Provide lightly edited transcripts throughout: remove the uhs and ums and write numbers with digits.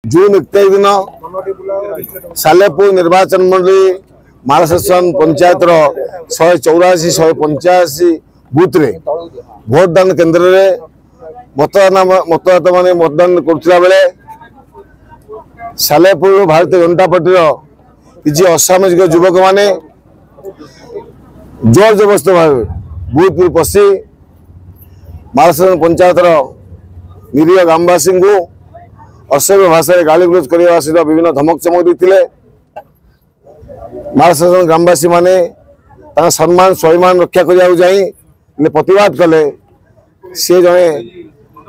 जून 21 दिन सालेपुर निर्वाचन मंडली मालसेसन पंचायत 184 185 बूथ रे भोटदान केन्द्र रे मतदाता माने मतदान करथिला बेले सालेपुर भारतीय जनता पार्टी किसी असामाजिक युवक माने जोर जबरदस्त भाव बूथ पशि मालसेसन पंचायत निरीह ग्रामवासी को असभ्य भाषा गाली गुलज करने सहित विभिन्न धमक चमक देते मालसेसन ग्रामवासी माने सम्मान स्वाभिमान रक्षा करने जाई प्रतिवाद कले सी जड़े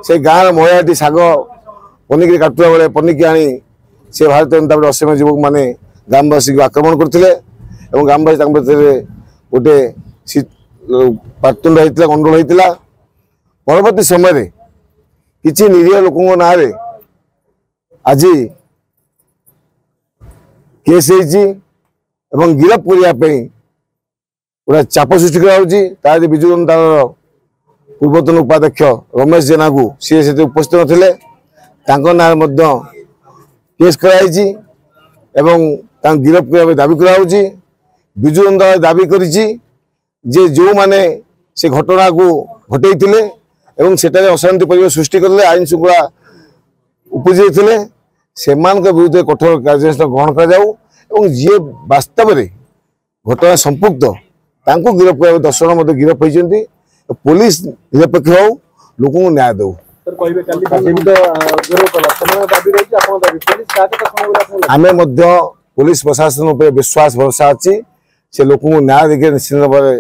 से गाँव महिलाटी शाग पनिकी काटुला बेले पनिकी आनी से भारतीय जनता पार्टी असभ्य युवक माने ग्रामवासी को आक्रमण करते ग्रामवासी गोटे पातुंड होता गंडोल होता परवर्ती समय किसी निरीह लोक ना आज केस गिरफ करने पूरा चाप सृष्टि कर विजु जनता पूर्वतन उपाध्यक्ष रमेश जेना को सी से उपस्थित नथिले ना केस कराई गिरफ करने दाबी कराऊँगी विजु जनता दाबी करिछि जे जो माने से घटना को घटैथिले एवं सेटारे अशांति परिवेश सृष्टि करले आईन श्रृंखला उपजे से विरुद्ध कठोर कार्यानुष्ठान ग्रहण कर जी वास्तव में घटना संपुक्त तांको गिरफ कर 10 जन गिरफ होती पुलिस निरपेक्ष हो लोक न्याय दो आम पुलिस प्रशासन पर विश्वास भरोसा अच्छी से लोक न्याय देखे निश्चित भाव में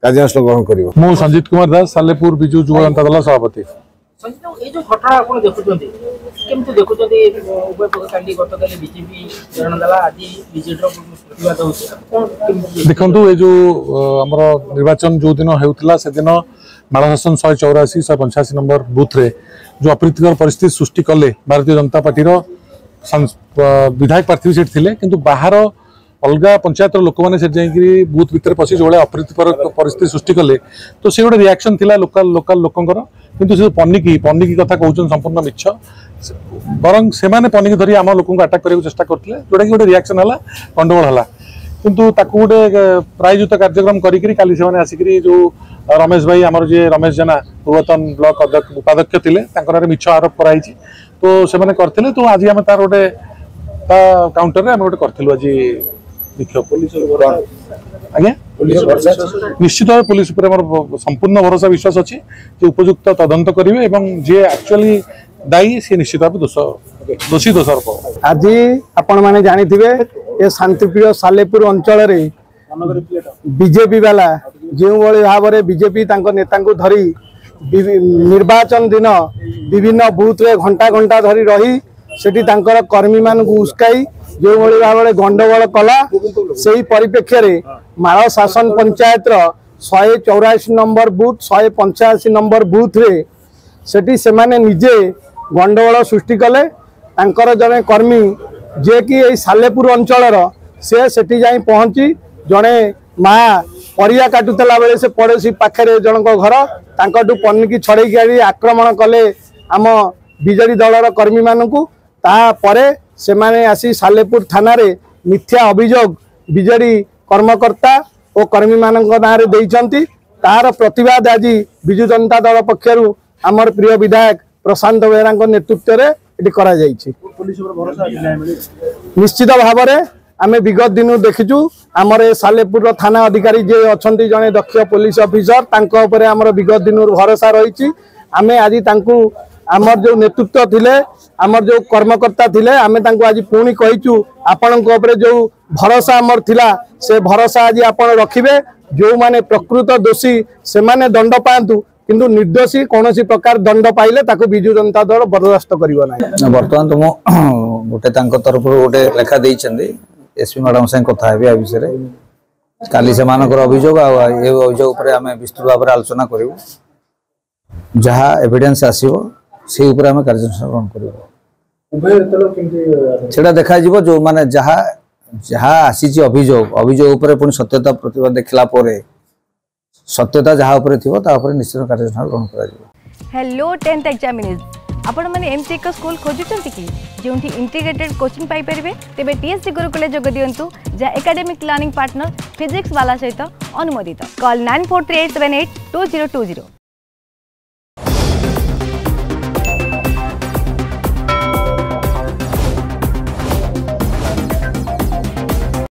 कार्यानुष्ठान ग्रहण कर। मु संजीत कुमार दास सालेपुर बिजु युव जनता दल सभापति। देखु ये जो आमर निर्वाचन जो दिन होता से दिन मालसेसन 184 185 नंबर बूथ रे जो अप्रीतिकर परिस्थिति सृष्टि कले भारतीय जनता पार्टी विधायक प्रार्थी सीट थिले किंतु बाहर अलग पंचायत लोक मैंने बूथ भितर पशि जो अप्रीतिकर परिस्थिति सृष्टि कले तो से गोटे रिएक्शन थिला लोकल लोकंकर किंतु से पनिकी कथा कहउछन संपूर्ण मिछ बरं से माने पनिकी धरी आम लोक अटैक करने चेष्टा करते जोटा कि गोटे रिएक्शन है गंडगोल है किंतु ताकू गोटे प्रायजुत कार्यक्रम करी काली से आसिक जो रमेश भाई आमर जी रमेश जेना पूर्वतन ब्लॉक उपाध्यक्ष थे मिछ आरोप कराई तो से करते तो आज आम तार गोटे काउंटर में गोटे करूँ आज विक्षोभ आज्ञा निश्चित भाव पुलिस संपूर्ण भरोसा विश्वास अच्छी उपयुक्त तदंत करेंगे जी एक्चुअली दायी सी निश्चित भाव दोषी दोषारोप। आज आपण मैंने जानी ये शांतिप्रिय सालेपुर अंचल बीजेपी वाला जो भाव में बीजेपी नेता धरी निर्वाचन दिन विभिन्न बूथ रे घंटा घंटा धरी रही सेठी कर्मी मान उस्काई जो भाव में गंडगोल कला से परिप्रेक्षी में मालसेसन panchayat 184 number booth 185 number booth रे सेठी से माने निजे गंडगोल सृष्टि कले जड़े कर्मी जे कि सालेपुर अंचल से सेठी जाई पहुंची जड़े माँ परिया काटुला बेले से पड़ोसी पाखे जनक घर तांकटू पनिकी छड़े आक्रमण कले आम बीजेडी दलर कर्मी मानू तापरे से माने आसी सालेपुर थाना रे मिथ्या अभियोग बीजेडी कर्मकर्ता और कर्मी मानक नारे देइचंती तार प्रतिवाद आज विजु जनता दल पक्षरु आमर प्रिय विधायक प्रशांत बेहरा नेतृत्व रे एटी करा जायछि। निश्चित भाव में आम विगत दिन देखीचु आमर सालेपुर थाना अधिकारी जे अछंती जने दक्ष पुलिस ऑफिसर तांको उपरे आमर विगत दिन भरोसा रही आम आज तांकु आमर जो नेतृत्व थिले आमर जो कर्मकर्ता थिले आम आज पुणी कहीचु आपण जो भरोसा आमर थिला से भरोसा आज आपण रखिबे जो माने प्रकृत दोषी से माने दंड पांतु किंतु निर्दोषी कौन प्रकार दंड पाइले ताकू विजु जनता दल बर्दाश्त करिवो ना। बर्तमान तो गोटे तरफ गोटे लेखा देइछन्दी एसपी मैडम से कथा हेबी आ विषय रे काली से मानकर अभियोग ए अभियोग उपरे आमे विस्तृत भाव में आलोचना करिवो जहा एविडेंस आसीबो से ऊपर आमे कार्यानुष्ठान ग्रहण करिवो सेटा देखा जिवो जो माने जहा जहा आसी अभियोग उपरे पुनी सत्यता प्रतिवाद देखला परे सत्यता जहाँ ऊपर थी निश्चित कार्यानुष्ठान ग्रहण करा। हेलो 10th एग्जामिनीज आपण मैंने एमती एक स्कूल खोजुचंती कि जोंठी इंटीग्रेटेड कोचिंग पाई परिबे तेबे टीएससी गुरुकुले जोग दियंतु जा एकेडमिक लर्निंग पार्टनर फिजिक्स वाला सहित अनुमोदित कॉल 9438782020।